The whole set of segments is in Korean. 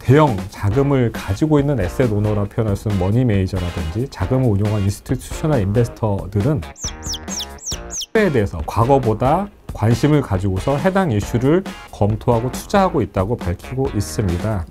대형 자금을 가지고 있는 에셋 오너라 표현할 수 있는 머니 메이저라든지 자금을 운용한 인스티튜셔널 인베스터들은 에 대해서 과거보다 관심을 가지고서 해당 이슈를 검토하고 투자하고 있다고 밝히고 있습니다.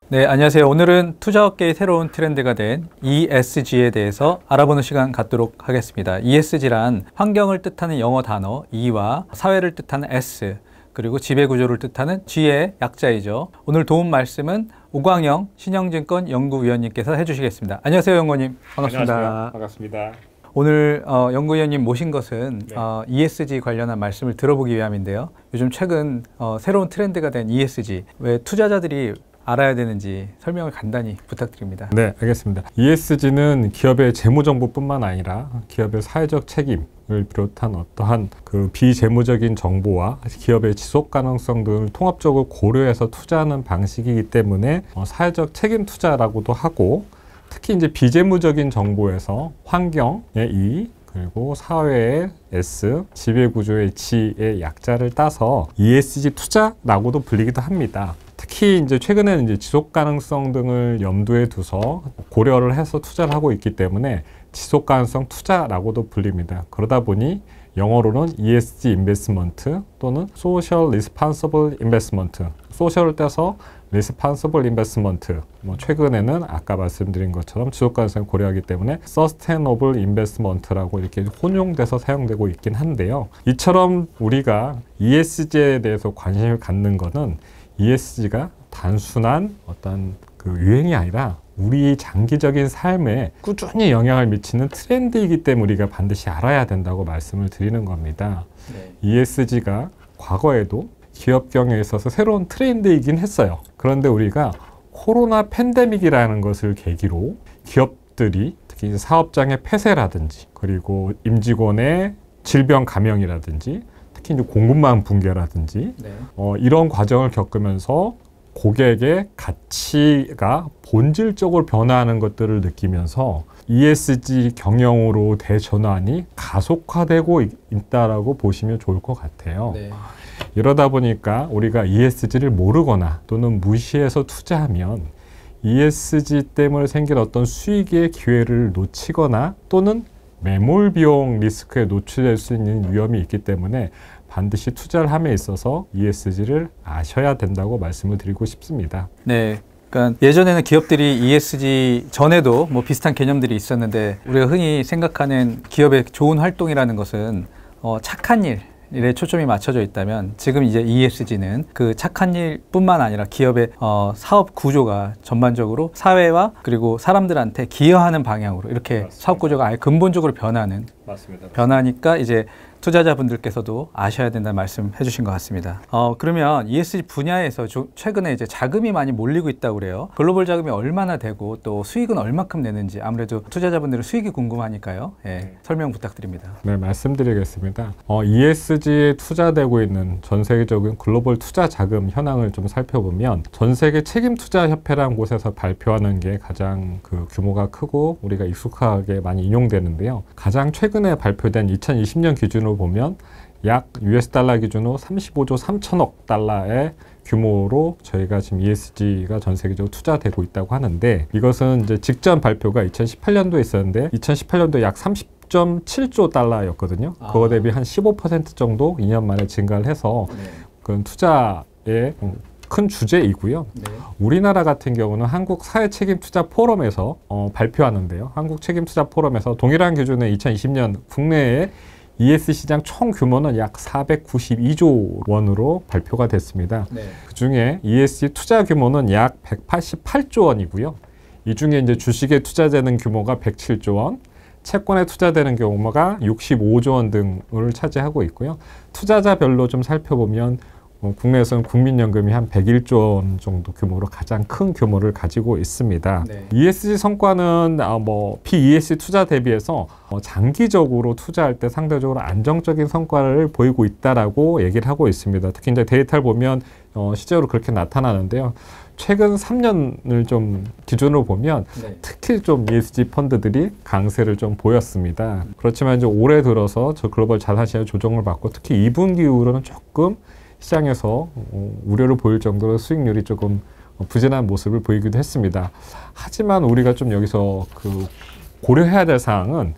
네, 안녕하세요. 오늘은 투자업계의 새로운 트렌드가 된 ESG에 대해서 알아보는 시간 갖도록 하겠습니다. ESG란 환경을 뜻하는 영어 단어 E와 사회를 뜻하는 S, 그리고 지배구조를 뜻하는 G의 약자이죠. 오늘 도움 말씀은 오광영 신영증권 연구위원님께서 해주시겠습니다. 안녕하세요, 연구원님. 반갑습니다. 안녕하세요. 반갑습니다. 오늘 연구위원님 모신 것은 네. ESG 관련한 말씀을 들어보기 위함인데요. 요즘 최근 새로운 트렌드가 된 ESG, 왜 투자자들이 알아야 되는지 설명을 간단히 부탁드립니다. 네, 알겠습니다. ESG는 기업의 재무정보뿐만 아니라 기업의 사회적 책임을 비롯한 어떠한 그 비재무적인 정보와 기업의 지속 가능성 등을 통합적으로 고려해서 투자하는 방식이기 때문에 사회적 책임 투자라고도 하고, 특히 이제 비재무적인 정보에서 환경의 E, 그리고 사회의 S, 지배구조의 G의 약자를 따서 ESG 투자라고도 불리기도 합니다. 특히 이제 최근에는 이제 지속 가능성 등을 염두에 두서 고려를 해서 투자를 하고 있기 때문에 지속 가능성 투자라고도 불립니다. 그러다 보니 영어로는 ESG 인베스트먼트 또는 Social Responsible Investment, 소셜을 떼서 Responsible Investment, 최근에는 아까 말씀드린 것처럼 지속 가능성을 고려하기 때문에 Sustainable Investment라고 이렇게 혼용돼서 사용되고 있긴 한데요. 이처럼 우리가 ESG에 대해서 관심을 갖는 것은 ESG가 단순한 어떤 그 유행이 아니라 우리 장기적인 삶에 꾸준히 영향을 미치는 트렌드이기 때문에 우리가 반드시 알아야 된다고 말씀을 드리는 겁니다. 네. ESG가 과거에도 기업 경영에 있어서 새로운 트렌드이긴 했어요. 그런데 우리가 코로나 팬데믹이라는 것을 계기로 기업들이 특히 사업장의 폐쇄라든지 그리고 임직원의 질병 감염이라든지 특히 이제 공급망 붕괴라든지 네. 이런 과정을 겪으면서 고객의 가치가 본질적으로 변화하는 것들을 느끼면서 ESG 경영으로 대전환이 가속화되고 있다라고 보시면 좋을 것 같아요. 네. 이러다 보니까 우리가 ESG를 모르거나 또는 무시해서 투자하면 ESG 때문에 생긴 어떤 수익의 기회를 놓치거나 또는 매몰 비용 리스크에 노출될 수 있는 위험이 있기 때문에 반드시 투자를 함에 있어서 ESG를 아셔야 된다고 말씀을 드리고 싶습니다. 네. 그러니까 예전에는 기업들이 ESG 전에도 뭐 비슷한 개념들이 있었는데 우리가 흔히 생각하는 기업의 좋은 활동이라는 것은 착한 일에 초점이 맞춰져 있다면 지금 이제 ESG는 그 착한 일뿐만 아니라 기업의 사업 구조가 전반적으로 사회와 그리고 사람들한테 기여하는 방향으로 이렇게 맞습니다. 사업 구조가 아예 근본적으로 변하는 맞습니다. 변하니까 이제 투자자분들께서도 아셔야 된다는 말씀 해주신 것 같습니다. 그러면 ESG 분야에서 최근에 이제 자금이 많이 몰리고 있다고 그래요. 글로벌 자금이 얼마나 되고 또 수익은 얼마큼 내는지 아무래도 투자자분들은 수익이 궁금하니까요. 예, 설명 부탁드립니다. 네, 말씀드리겠습니다. ESG에 투자되고 있는 전 세계적인 글로벌 투자 자금 현황을 좀 살펴보면 전 세계 책임 투자 협회라는 곳에서 발표하는 게 가장 그 규모가 크고 우리가 익숙하게 많이 인용되는데요. 가장 최근에 발표된 2020년 기준으로 보면 약 US 달러 기준으로 35조 3천억 달러의 규모로 저희가 지금 ESG가 전 세계적으로 투자되고 있다고 하는데, 이것은 이제 직전 발표가 2018년도에 있었는데 2018년도에 약 30.7조 달러였거든요. 그거 대비 한 15% 정도 2년 만에 증가를 해서 그건 투자의 큰 주제이고요. 네. 우리나라 같은 경우는 한국 사회책임투자 포럼에서 발표하는데요. 한국 책임투자 포럼에서 동일한 기준의 2020년 국내의 ES 시장 총 규모는 약 492조 원으로 발표가 됐습니다. 네. 그 중에 ESG 투자 규모는 약 188조 원이고요. 이 중에 이제 주식에 투자되는 규모가 107조 원, 채권에 투자되는 경우가 65조 원 등을 차지하고 있고요. 투자자별로 좀 살펴보면 국내에서는 국민연금이 한 101조 원 정도 규모로 가장 큰 규모를 가지고 있습니다. 네. ESG 성과는 PESG 투자 대비해서 장기적으로 투자할 때 상대적으로 안정적인 성과를 보이고 있다라고 얘기를 하고 있습니다. 특히 이제 데이터를 보면 실제로 그렇게 나타나는데요. 최근 3년을 좀 기준으로 보면 네. 특히 좀 ESG 펀드들이 강세를 좀 보였습니다. 그렇지만 이제 올해 들어서 저 글로벌 자산 시장 조정을 받고 특히 2분기 이후로는 조금 시장에서 우려를 보일 정도로 수익률이 조금 부진한 모습을 보이기도 했습니다. 하지만 우리가 좀 여기서 고려해야 될 사항은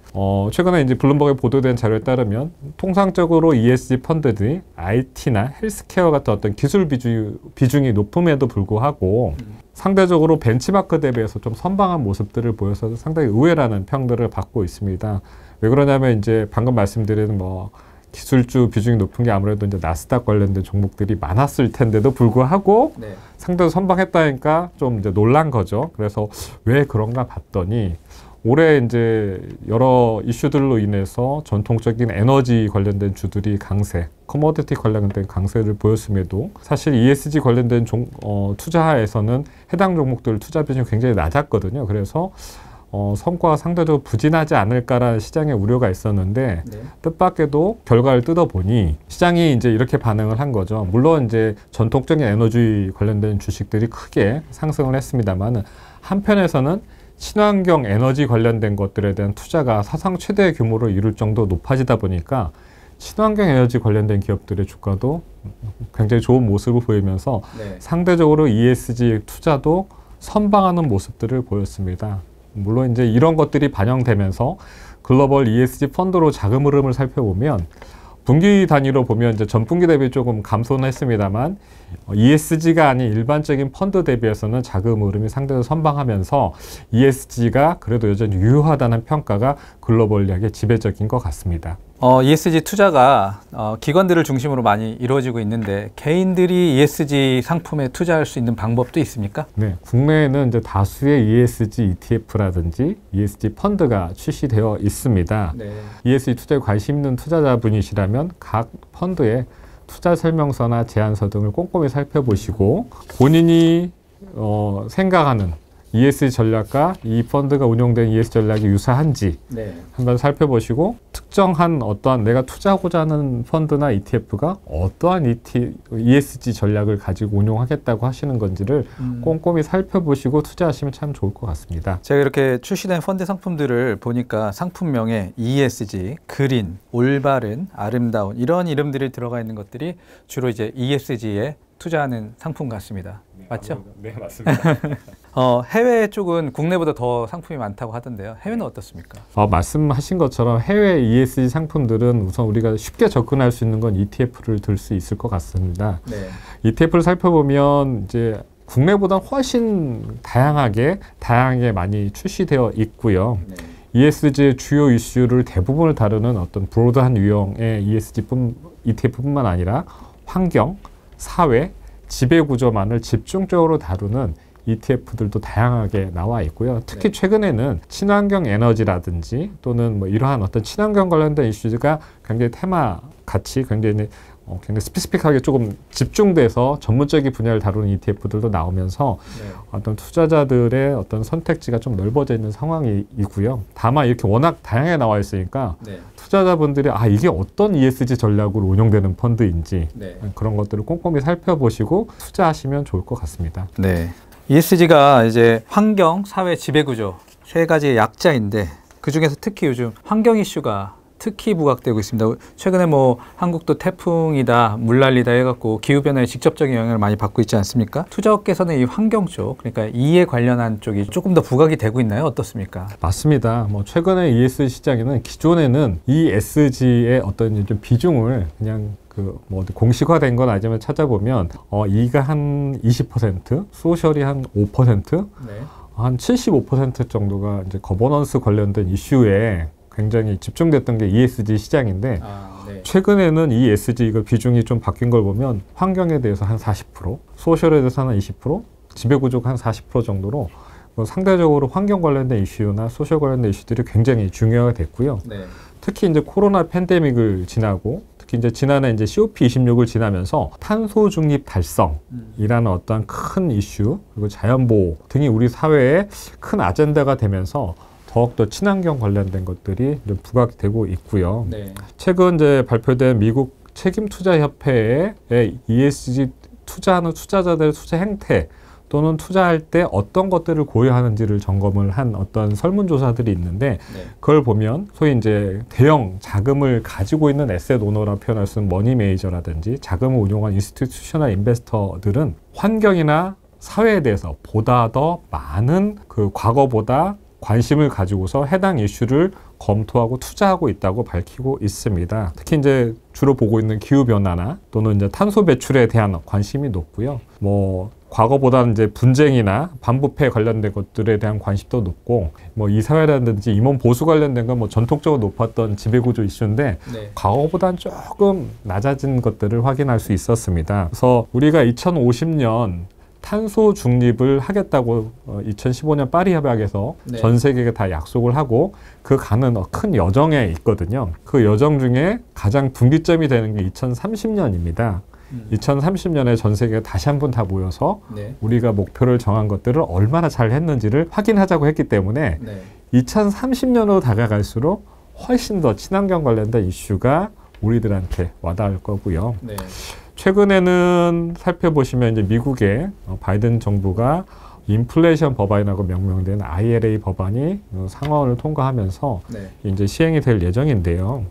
최근에 이제 블룸버그에 보도된 자료에 따르면 통상적으로 ESG 펀드들이 IT나 헬스케어 같은 어떤 기술 비중이 높음에도 불구하고 상대적으로 벤치마크 대비해서 좀 선방한 모습들을 보여서 상당히 의외라는 평들을 받고 있습니다. 왜 그러냐면 이제 방금 말씀드린 기술주 비중이 높은 게 아무래도 이제 나스닥 관련된 종목들이 많았을 텐데도 불구하고 네. 상대적으로 선방했다니까 좀 이제 놀란 거죠. 그래서 왜 그런가 봤더니 올해 이제 여러 이슈들로 인해서 전통적인 에너지 관련된 주들이 강세, 커머디티 관련된 강세를 보였음에도 사실 ESG 관련된 투자에서는 해당 종목들 투자 비중이 굉장히 낮았거든요. 그래서 성과가 상대적으로 부진하지 않을까라는 시장의 우려가 있었는데 네. 뜻밖에도 결과를 뜯어보니 시장이 이제 이렇게 반응을 한 거죠. 물론 이제 전통적인 에너지 관련된 주식들이 크게 상승을 했습니다만 한편에서는 친환경 에너지 관련된 것들에 대한 투자가 사상 최대 규모로 이룰 정도 높아지다 보니까 친환경 에너지 관련된 기업들의 주가도 굉장히 좋은 모습을 보이면서 네. 상대적으로 ESG 투자도 선방하는 모습들을 보였습니다. 물론 이제 이런 것들이 반영되면서 글로벌 ESG 펀드로 자금 흐름을 살펴보면 분기 단위로 보면 이제 전분기 대비 조금 감소는 했습니다만 ESG가 아닌 일반적인 펀드 대비해서는 자금 흐름이 상대적으로 선방하면서 ESG가 그래도 여전히 유효하다는 평가가 글로벌리하게 지배적인 것 같습니다. ESG 투자가 기관들을 중심으로 많이 이루어지고 있는데 개인들이 ESG 상품에 투자할 수 있는 방법도 있습니까? 네, 국내에는 이제 다수의 ESG ETF라든지 ESG 펀드가 출시되어 있습니다. 네. ESG 투자에 관심 있는 투자자분이시라면 각 펀드의 투자 설명서나 제안서 등을 꼼꼼히 살펴보시고 본인이 생각하는 ESG 전략과 이 펀드가 운용된 ESG 전략이 유사한지 네. 한번 살펴보시고 특정한 어떠한 내가 투자하고자 하는 펀드나 ETF가 어떠한 ESG 전략을 가지고 운용하겠다고 하시는 건지를 꼼꼼히 살펴보시고 투자하시면 참 좋을 것 같습니다. 제가 이렇게 출시된 펀드 상품들을 보니까 상품명에 ESG, 그린, 올바른, 아름다운 이런 이름들이 들어가 있는 것들이 주로 이제 ESG에 투자하는 상품 같습니다. 맞죠? 네, 맞습니다. 해외 쪽은 국내보다 더 상품이 많다고 하던데요. 해외는 어떻습니까? 말씀하신 것처럼 해외 ESG 상품들은 우선 우리가 쉽게 접근할 수 있는 건 ETF를 들 수 있을 것 같습니다. 네. ETF를 살펴보면 이제 국내보다 훨씬 다양하게 많이 출시되어 있고요. 네. ESG의 주요 이슈를 대부분을 다루는 어떤 브로드한 유형의 ETF뿐만 아니라 환경, 사회, 지배구조만을 집중적으로 다루는 ETF들도 다양하게 나와 있고요. 특히 최근에는 친환경 에너지라든지 또는 이러한 어떤 친환경 관련된 이슈가 굉장히 테마같이 굉장히 스페시픽하게 조금 집중돼서 전문적인 분야를 다루는 ETF들도 나오면서 어떤 투자자들의 어떤 선택지가 좀 넓어져 있는 상황이고요. 다만 이렇게 워낙 다양하게 나와 있으니까 투자자분들이 이게 어떤 ESG 전략으로 운용되는 펀드인지 그런 것들을 꼼꼼히 살펴보시고 투자하시면 좋을 것 같습니다. 네. ESG가 이제 환경, 사회, 지배구조 세 가지의 약자인데 그 중에서 특히 요즘 환경 이슈가 특히 부각되고 있습니다. 최근에 한국도 태풍이다, 물난리다 해갖고 기후변화에 직접적인 영향을 많이 받고 있지 않습니까? 투자업계에서는 이 환경 쪽, 그러니까 이에 관련한 쪽이 조금 더 부각이 되고 있나요? 어떻습니까? 맞습니다. 최근에 ESG 시장에는 기존에는 ESG의 어떤 좀 비중을 그냥 공식화된 건 아니지만 찾아보면 E가 한 20%, 소셜이 한 5%, 한 75% 정도가 이제 거버넌스 관련된 이슈에 굉장히 집중됐던 게 ESG 시장인데 최근에는 이 ESG 비중이 좀 바뀐 걸 보면 환경에 대해서 한 40%, 소셜에 대해서 한 20%, 지배구조가 한 40% 정도로 상대적으로 환경 관련된 이슈나 소셜 관련된 이슈들이 굉장히 중요하게 됐고요. 특히 이제 코로나 팬데믹을 지나고 특히 특히 이제 지난해 이제 COP26을 지나면서 탄소 중립 달성이라는 어떤 큰 이슈 그리고 자연보호 등이 우리 사회에 큰 아젠다가 되면서 더욱더 친환경 관련된 것들이 좀 부각되고 있고요. 네. 최근 이제 발표된 미국 책임투자협회의 ESG 투자하는 투자자들의 투자 행태 또는 투자할 때 어떤 것들을 고려하는지를 점검을 한 어떤 설문조사들이 있는데 네. 그걸 보면 소위 이제 대형 자금을 가지고 있는 에셋 오너라 표현할 수 있는 머니 메이저라든지 자금을 운용한 인스티튜셔널 인베스터들은 환경이나 사회에 대해서 보다 더 많은 그 과거보다 관심을 가지고서 해당 이슈를 검토하고 투자하고 있다고 밝히고 있습니다. 특히 이제 주로 보고 있는 기후 변화나 또는 이제 탄소 배출에 대한 관심이 높고요. 뭐 과거보다는 이제 분쟁이나 반부패 관련된 것들에 대한 관심도 높고 뭐 이사회라든지 임원 보수 관련된 건 뭐 전통적으로 높았던 지배구조 이슈인데 네. 과거보다는 조금 낮아진 것들을 확인할 수 있었습니다. 그래서 우리가 2050년 탄소 중립을 하겠다고 2015년 파리 협약에서 네. 전 세계가 다 약속을 하고 그 가는 큰 여정에 있거든요. 그 여정 중에 가장 분기점이 되는 게 2030년입니다. 2030년에 전 세계가 다시 한번 다 모여서 네. 우리가 목표를 정한 것들을 얼마나 잘 했는지를 확인하자고 했기 때문에 네. 2030년으로 다가갈수록 훨씬 더 친환경 관련된 이슈가 우리들한테 와닿을 거고요. 네. 최근에는 살펴보시면 이제 미국의 바이든 정부가 인플레이션 법안이라고 명명된 IRA 법안이 상원을 통과하면서 네. 이제 시행이 될 예정인데요.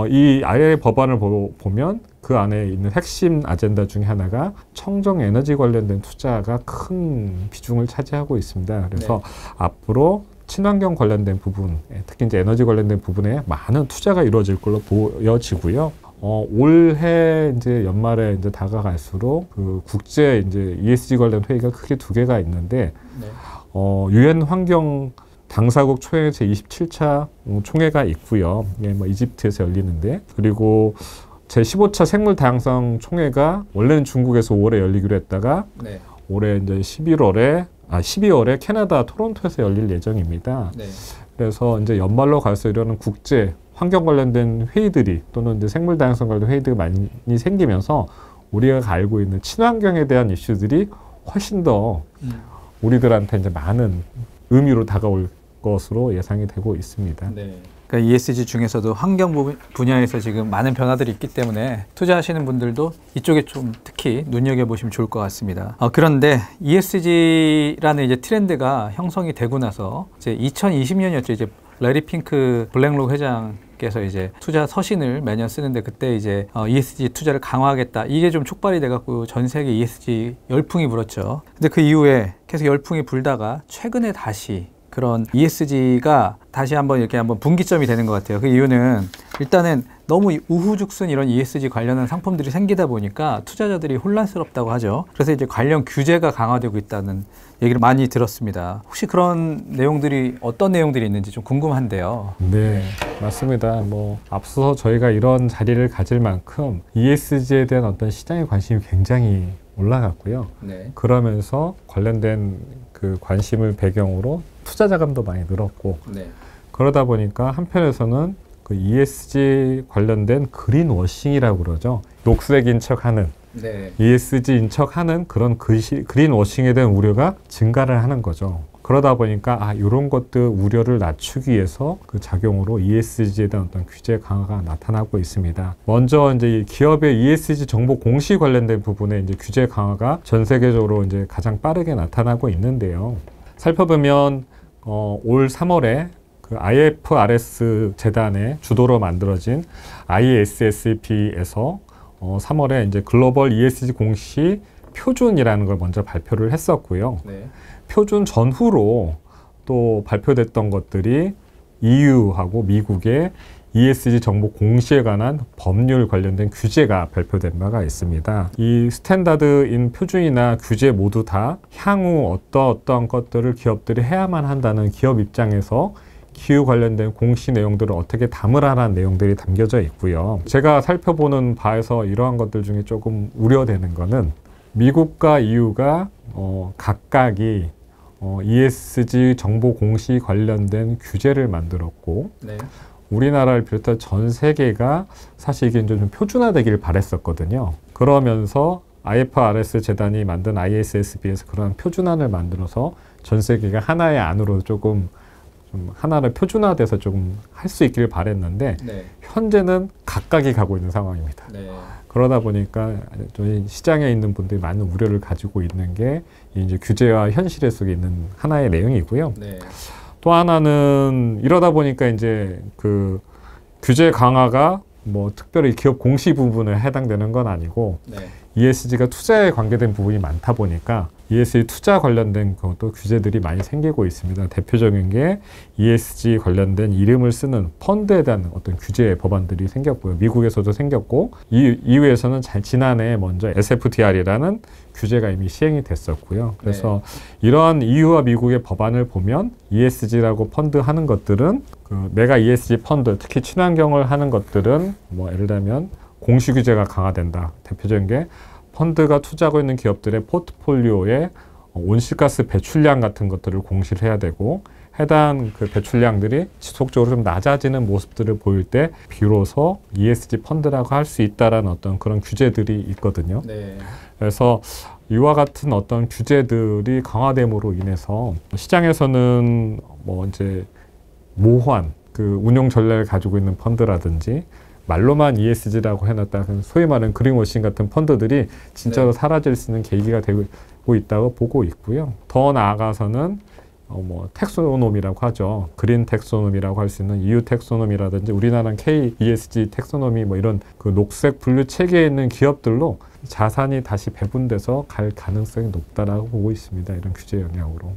이 IRA 법안을 보면 그 안에 있는 핵심 아젠다 중에 하나가 청정 에너지 관련된 투자가 큰 비중을 차지하고 있습니다. 그래서 앞으로 친환경 관련된 부분, 특히 이제 에너지 관련된 부분에 많은 투자가 이루어질 걸로 보여지고요. 올해 이제 연말에 이제 다가갈수록 그 국제 이제 ESG 관련 회의가 크게 두 개가 있는데, 유엔 환경 당사국 총회 제27차 총회가 있고요. 예, 뭐 이집트에서 열리는데, 그리고 제15차 생물 다양성 총회가 원래는 중국에서 5월에 열리기로 했다가 올해 이제 12월에 캐나다 토론토에서 열릴 예정입니다. 네. 그래서 이제 연말로 갈수록 이러는 국제 환경 관련된 회의들이 또는 이제 생물 다양성 관련 회의들이 많이 생기면서 우리가 알고 있는 친환경에 대한 이슈들이 훨씬 더 우리들한테 이제 많은 의미로 다가올 것으로 예상이 되고 있습니다. 네. 그러니까 ESG 중에서도 환경 분야에서 지금 많은 변화들이 있기 때문에 투자하시는 분들도 이쪽에 좀 특히 눈여겨보시면 좋을 것 같습니다. 그런데 ESG라는 이제 트렌드가 형성이 되고 나서 이제 2020년이었죠. 이제 레리 핑크 블랙록 회장께서 이제 투자 서신을 매년 쓰는데 그때 이제 ESG 투자를 강화하겠다. 이게 좀 촉발이 돼갖고 전 세계 ESG 열풍이 불었죠. 근데 그 이후에 계속 열풍이 불다가 최근에 다시 그런 ESG가 다시 한번 분기점이 되는 것 같아요. 그 이유는 일단은 너무 우후죽순 이런 ESG 관련한 상품들이 생기다 보니까 투자자들이 혼란스럽다고 하죠. 그래서 이제 관련 규제가 강화되고 있다는 얘기를 많이 들었습니다. 혹시 그런 내용들이 어떤 내용들이 있는지 좀 궁금한데요. 네, 맞습니다. 뭐 앞서 저희가 이런 자리를 가질 만큼 ESG에 대한 어떤 시장의 관심이 굉장히 올라갔고요. 네. 그러면서 관련된 그 관심을 배경으로 투자 자금도 많이 늘었고, 그러다 보니까 한편에서는 그 ESG 관련된 그린워싱이라고 그러죠. 녹색인 척하는, ESG인 척하는 그런 그린워싱에 대한 우려가 증가를 하는 거죠. 그러다 보니까 이런 것들 우려를 낮추기 위해서 그 작용으로 ESG에 대한 어떤 규제 강화가 나타나고 있습니다. 먼저 이제 기업의 ESG 정보 공시 관련된 부분에 이제 규제 강화가 전 세계적으로 이제 가장 빠르게 나타나고 있는데요. 살펴보면 올 3월에 그 IFRS 재단의 주도로 만들어진 ISSB에서 3월에 이제 글로벌 ESG 공시 표준이라는 걸 먼저 발표를 했었고요. 표준 전후로 또 발표됐던 것들이 EU하고 미국의 ESG 정보 공시에 관한 법률 관련된 규제가 발표된 바가 있습니다. 이 스탠다드인 표준이나 규제 모두 다 향후 어떠한 것들을 기업들이 해야만 한다는 기업 입장에서 기후 관련된 공시 내용들을 어떻게 담으라는 내용들이 담겨져 있고요. 제가 살펴보는 바에서 이러한 것들 중에 조금 우려되는 거는 미국과 EU가 각각이 ESG 정보 공시 관련된 규제를 만들었고 우리나라를 비롯한 전 세계가 사실 이게 좀 표준화되길 바랬었거든요. 그러면서 IFRS 재단이 만든 ISSB에서 그런 표준안을 만들어서 전 세계가 하나의 안으로 조금 좀 하나를 표준화돼서 조금 할 수 있길 바랬는데 네. 현재는 각각이 가고 있는 상황입니다. 네. 그러다 보니까 저희 시장에 있는 분들이 많은 우려를 가지고 있는 게 이제 규제와 현실 속에 있는 하나의 내용이고요. 네. 또 하나는 이러다 보니까 이제 그 규제 강화가 뭐 특별히 기업 공시 부분에 해당되는 건 아니고 네. ESG가 투자에 관계된 부분이 많다 보니까 ESG 투자 관련된 것도 규제들이 많이 생기고 있습니다. 대표적인 게 ESG 관련된 이름을 쓰는 펀드에 대한 어떤 규제 법안들이 생겼고요. 미국에서도 생겼고 EU에서는 지난해 먼저 SFDR이라는 규제가 이미 시행이 됐었고요. 그래서 이러한 EU와 미국의 법안을 보면 ESG라고 펀드 하는 것들은 그 메가 ESG 펀드, 특히 친환경을 하는 것들은 뭐 예를 들면 공시 규제가 강화된다. 대표적인 게 펀드가 투자하고 있는 기업들의 포트폴리오에 온실가스 배출량 같은 것들을 공시를 해야 되고 해당 그 배출량들이 지속적으로 좀 낮아지는 모습들을 보일 때 비로소 ESG 펀드라고 할 수 있다라는 어떤 그런 규제들이 있거든요. 네. 그래서 이와 같은 어떤 규제들이 강화됨으로 인해서 시장에서는 뭐 이제 모호한 그 운용 전략을 가지고 있는 펀드라든지 말로만 ESG라고 해놨다 소위 말하는 그린워싱 같은 펀드들이 진짜로 사라질 수 있는 계기가 되고 있다고 보고 있고요. 더 나아가서는 뭐 텍소노미라고 하죠. 그린 텍소노미라고 할 수 있는 EU 텍소노미라든지 우리나라 KESG 텍소노미 뭐 이런 그 녹색 분류 체계에 있는 기업들로 자산이 다시 배분돼서 갈 가능성이 높다라고 보고 있습니다. 이런 규제 영향으로.